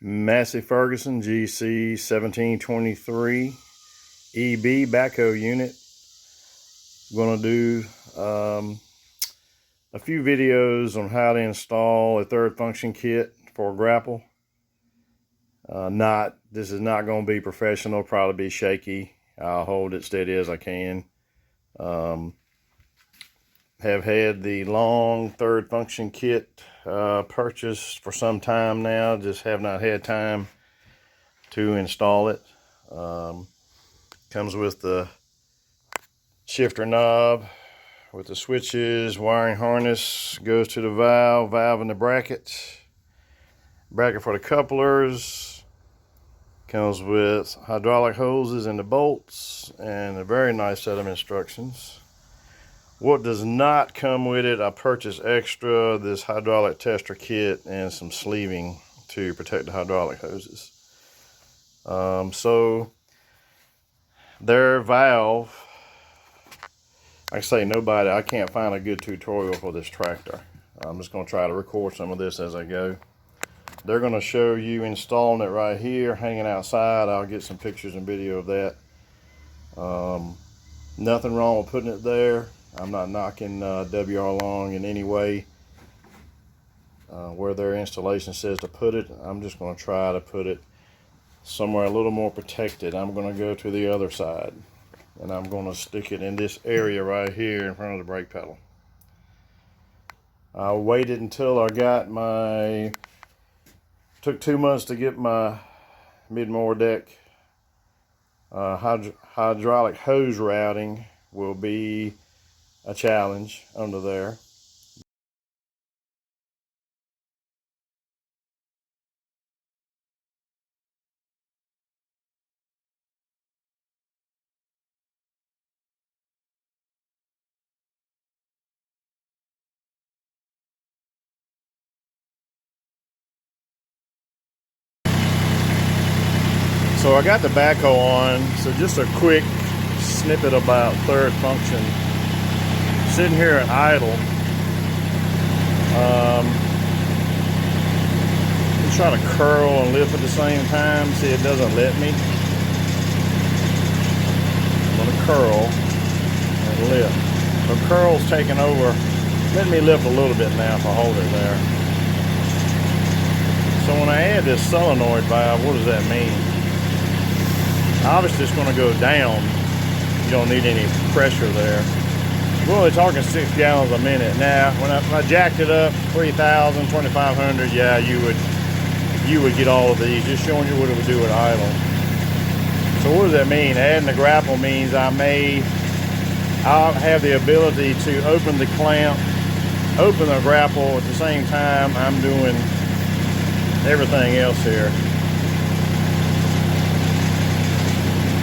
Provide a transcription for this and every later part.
Massey Ferguson GC1723EB backhoe unit. I'm going to do a few videos on how to install a third function kit for a grapple. This is not going to be professional, probably be shaky. I'll hold it steady as I can. Have had the long third function kit purchased for some time now, just have not had time to install it. Comes with the shifter knob with the switches, wiring harness, goes to the valve in the bracket for the couplers, comes with hydraulic hoses and the bolts, and a very nice set of instructions. What does not come with it, I purchased extra this hydraulic tester kit and some sleeving to protect the hydraulic hoses. So their valve, like I say, I can't find a good tutorial for this tractor. I'm just going to try to record some of this as I go. They're going to show you installing it right here, hanging outside. I'll get some pictures and video of that. Nothing wrong with putting it there. I'm not knocking WR Long in any way. Where their installation says to put it, I'm just going to try to put it somewhere a little more protected. I'm going to go to the other side, and I'm going to stick it in this area right here in front of the brake pedal. I waited until I got took 2 months to get my mid-mower deck. Hydraulic hose routing will be a challenge under there. So I got the backhoe on, so just a quick snippet about third function. Sitting here at idle, I'm trying to curl and lift at the same time. See, it doesn't let me. I'm going to curl and lift. So curl's taking over. Let me lift a little bit now if I hold it there. So when I add this solenoid valve, what does that mean? Obviously it's going to go down. You don't need any pressure there. We're only talking 6 gallons a minute. Now, when I jacked it up, 3,000, 2,500, yeah, you would get all of these. Just showing you what it would do at idle. So what does that mean? Adding the grapple means I'll have the ability to open the clamp, open the grapple at the same time I'm doing everything else here.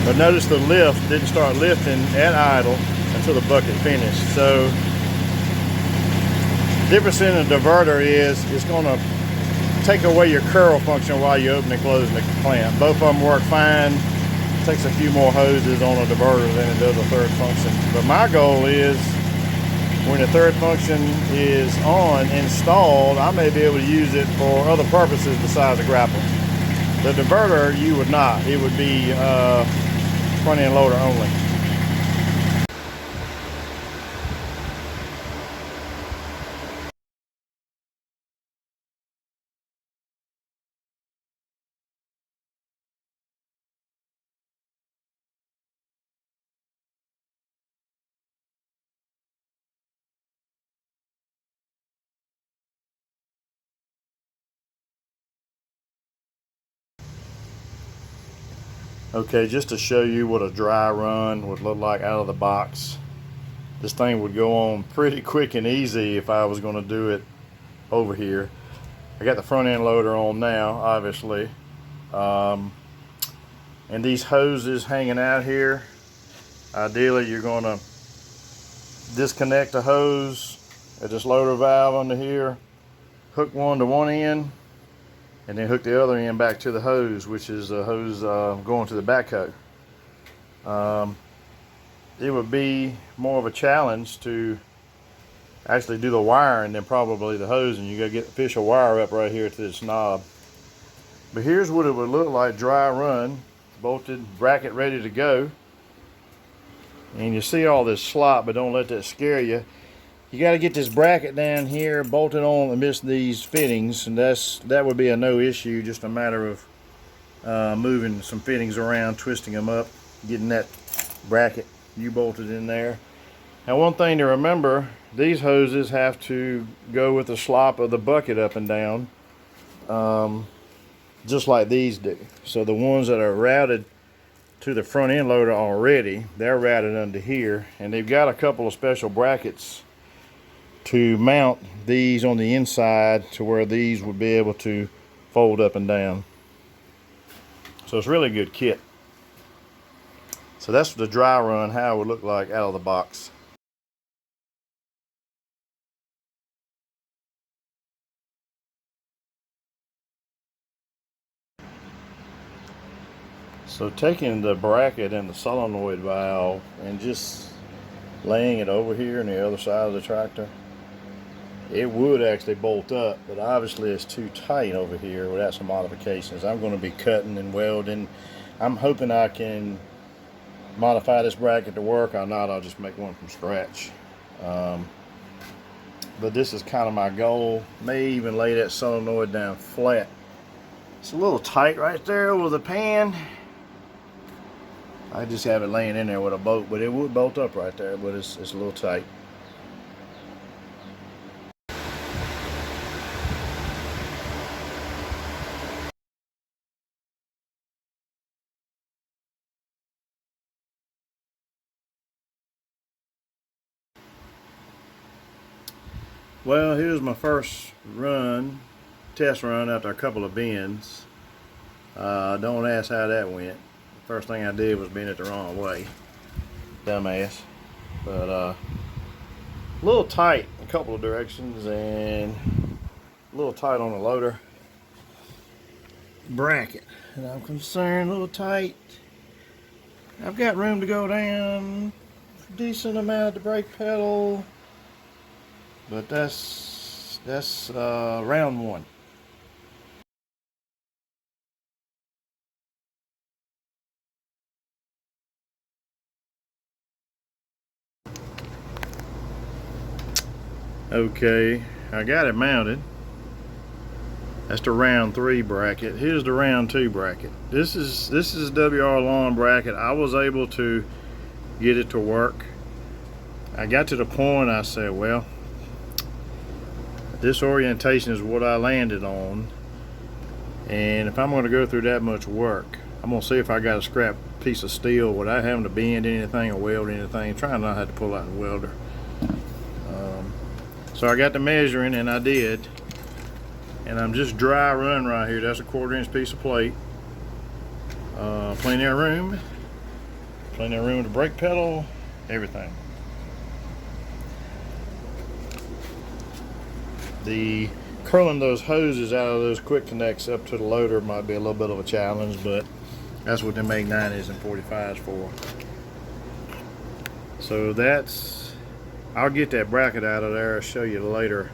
But notice the lift didn't start lifting at idle until the bucket finished. So the difference in a diverter is it's going to take away your curl function while you open and close the clamp. Both of them work fine. It takes a few more hoses on a diverter than it does a third function. But my goal is when the third function is installed, I may be able to use it for other purposes besides the grapple. The diverter, you would not. It would be front end loader only. Okay, just to show you what a dry run would look like out of the box. This thing would go on pretty quick and easy if I was going to do it over here. I got the front end loader on now, obviously. And these hoses hanging out here, ideally you're going to disconnect the hose at this loader valve under here, hook one to one end, and then hook the other end back to the hose, which is a hose going to the backhoe. It would be more of a challenge to actually do the wiring than probably the hose, and you gotta get the official wire up right here to this knob. But here's what it would look like dry run, bolted, bracket ready to go. And you see all this slop, but don't let that scare you. You got to get this bracket down here bolted on amidst these fittings, and that would be a no issue, just a matter of moving some fittings around, twisting them up, getting that bracket U-bolted in there. Now, one thing to remember, these hoses have to go with the slop of the bucket up and down, just like these do. So the ones that are routed to the front end loader already, they're routed under here, and they've got a couple of special brackets to mount these on the inside to where these would be able to fold up and down. So it's really a good kit. So that's the dry run, how it would look like out of the box. So taking the bracket and the solenoid valve and just laying it over here on the other side of the tractor, it would actually bolt up, but obviously it's too tight over here without some modifications. I'm going to be cutting and welding. I'm hoping I can modify this bracket to work. Or not, I'll just make one from scratch. But this is kind of my goal. May even lay that solenoid down flat. It's a little tight right there with the pan. I just have it laying in there with a bolt, but it would bolt up right there, but it's a little tight. Well, here's my first run, test run after a couple of bends. Don't ask how that went. The first thing I did was bend it the wrong way. Dumbass. But a little tight in a couple of directions and a little tight on the loader bracket. And I'm concerned, a little tight. I've got room to go down a decent amount of the brake pedal. But that's round one. Okay, I got it mounted. That's the round 3 bracket. Here's the round 2 bracket. This is WR lawn bracket. I was able to get it to work. I got to the point I said, well, this orientation is what I landed on, and if I'm going to go through that much work, I'm going to see if I got a scrap piece of steel without having to bend anything or weld anything, trying not to have to pull out the welder. So I got the measuring, and I did, and I'm just dry run right here. That's a 1/4 inch piece of plate. Plenty of room with the brake pedal, everything. The curling those hoses out of those quick connects up to the loader might be a little bit of a challenge, but that's what they make 90s and 45s for. So I'll get that bracket out of there. I'll show you later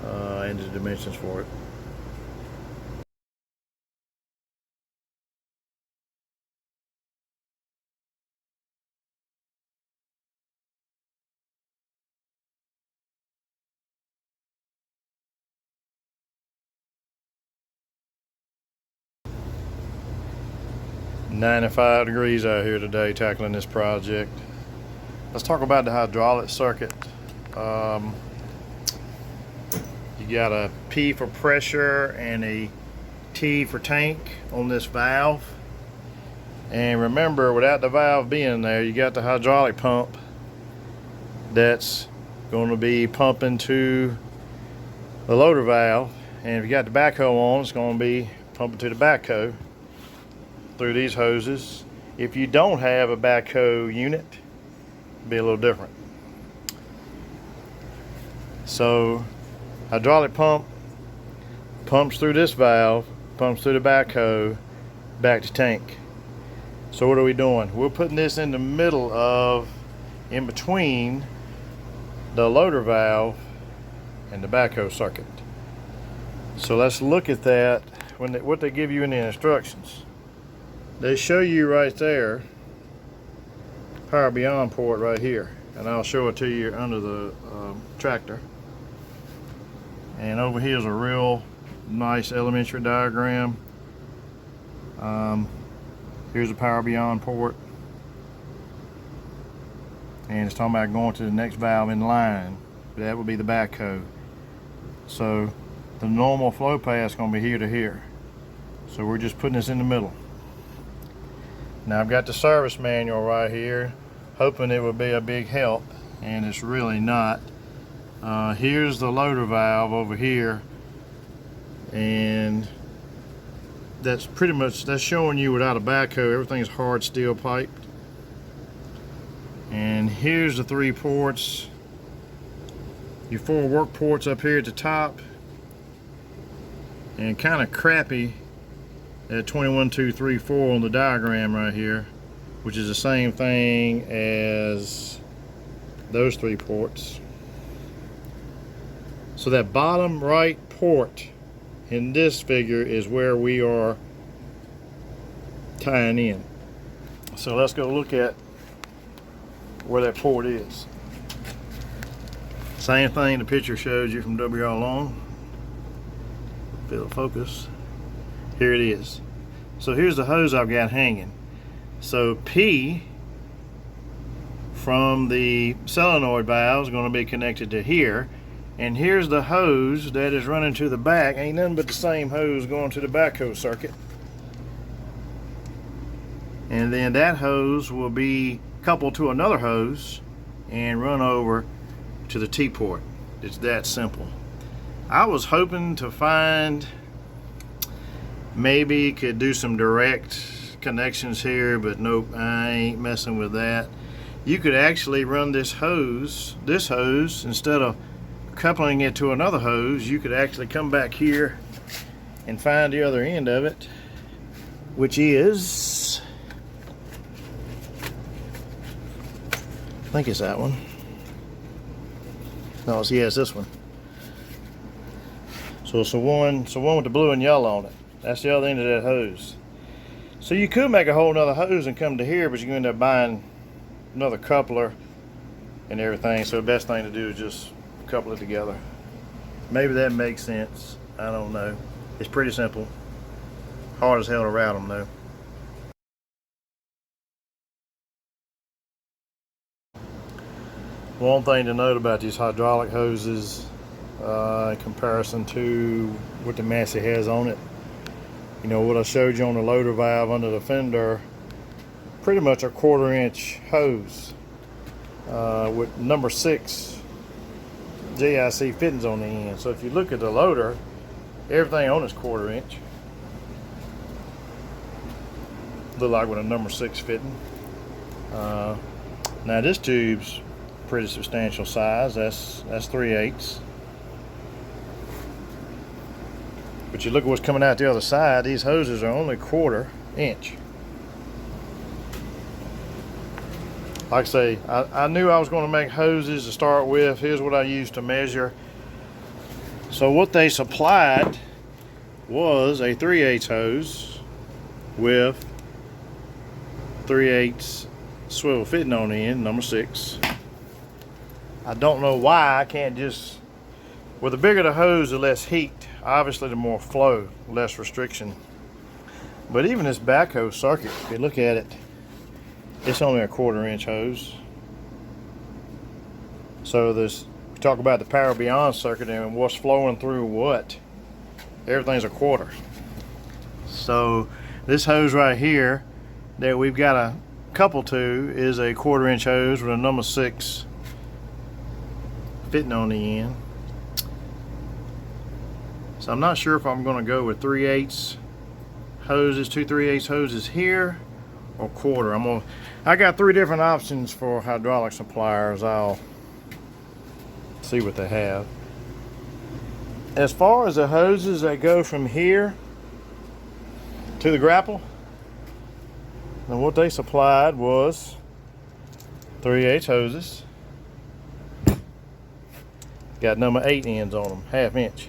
in the dimensions for it. "95 degrees out here today tackling this project." Let's talk about the hydraulic circuit. You got a P for pressure and a T for tank on this valve. And remember, without the valve being there, you got the hydraulic pump that's going to be pumping to the loader valve. And if you got the backhoe on, it's going to be pumping to the backhoe through these hoses. If you don't have a backhoe unit, it'll be a little different. So hydraulic pump pumps through this valve, pumps through the backhoe, back to tank. So what are we doing? We're putting this in the middle of, in between the loader valve and the backhoe circuit. So let's look at that what they give you in the instructions. They show you right there, power beyond port right here, and I'll show it to you under the tractor. And over here is a real nice elementary diagram. Here's a power beyond port, and it's talking about going to the next valve in line. That would be the backhoe. So the normal flow path is going to be here to here. So we're just putting this in the middle. Now I've got the service manual right here, hoping it would be a big help, and it's really not. Here's the loader valve over here, and that's pretty much, that's showing you without a backhoe everything's hard steel piped. And here's the 3 ports, your 4 work ports up here at the top, and kind of crappy at 21, 2, 3, 4 on the diagram right here, which is the same thing as those 3 ports. So that bottom right port in this figure is where we are tying in. So let's go look at where that port is. Same thing the picture shows you from WR long. It'll focus. Here it is. So here's the hose I've got hanging. So P from the solenoid valve is going to be connected to here. And here's the hose that is running to the back. Ain't nothing but the same hose going to the backhoe circuit. And then that hose will be coupled to another hose and run over to the T-port. It's that simple. I was hoping to find, maybe could do some direct connections here, but nope, I ain't messing with that. You could actually run this hose, instead of coupling it to another hose, you could actually come back here and find the other end of it, which is, I think it's that one. No, yeah, it's this one. So it's the one with the blue and yellow on it. That's the other end of that hose. So you could make a whole nother hose and come to here, but you're going to end up buying another coupler and everything. So the best thing to do is just couple it together. Maybe that makes sense. I don't know. It's pretty simple. Hard as hell to route them though. One thing to note about these hydraulic hoses in comparison to what the Massey has on it, you know what I showed you on the loader valve under the fender, pretty much a 1/4 inch hose with number 6 JIC fittings on the end. So if you look at the loader, everything on it's 1/4 inch. Look like with a number 6 fitting. Now this tube's pretty substantial size. That's 3/8. But you look at what's coming out the other side. These hoses are only 1/4 inch. Like I say, I knew I was going to make hoses to start with. Here's what I used to measure. So what they supplied was a 3/8 hose with 3/8 swivel fitting on the end, number 6. I don't know why I can't just, well, the bigger the hose, the less heat. Obviously the more flow, less restriction. But even this backhoe circuit, if you look at it, it's only a 1/4 inch hose. So this, you talk about the power beyond circuit and what's flowing through what, everything's a 1/4. So this hose right here that we've got a couple to is a 1/4 inch hose with a number 6 fitting on the end. So I'm not sure if I'm going to go with 3/8 hoses, 2 3/8 hoses here, or 1/4. I got 3 different options for hydraulic suppliers. I'll see what they have. As far as the hoses that go from here to the grapple, and what they supplied was 3/8 hoses. Got number 8 ends on them, 1/2 inch.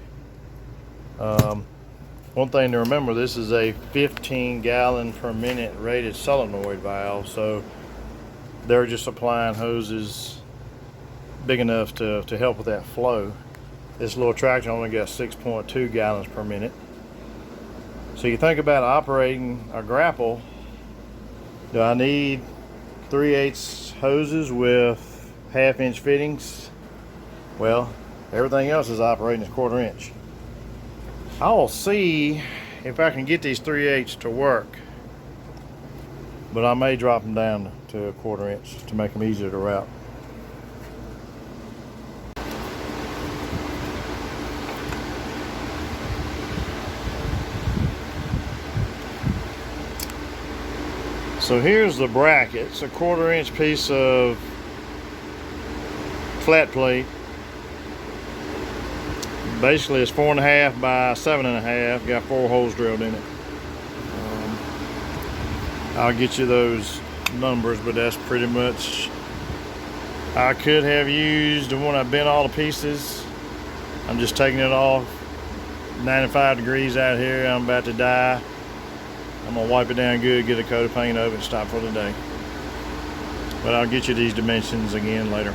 One thing to remember, this is a 15 gallon per minute rated solenoid valve, so they're just supplying hoses big enough to help with that flow. This little tractor only got 6.2 gallons per minute. So you think about operating a grapple. Do I need 3/8 hoses with 1/2 inch fittings? Well, everything else is operating as 1/4 inch. I'll see if I can get these 3/8 to work, but I may drop them down to 1/4 inch to make them easier to route. So here's the bracket. It's a 1/4 inch piece of flat plate. Basically it's 4.5 by 7.5. Got 4 holes drilled in it. I'll get you those numbers, but that's pretty much. I could have used the one I bent all the pieces. I'm just taking it off. 95 degrees out here. I'm about to die. I'm gonna wipe it down good, get a coat of paint over it, and stop for the day. But I'll get you these dimensions again later.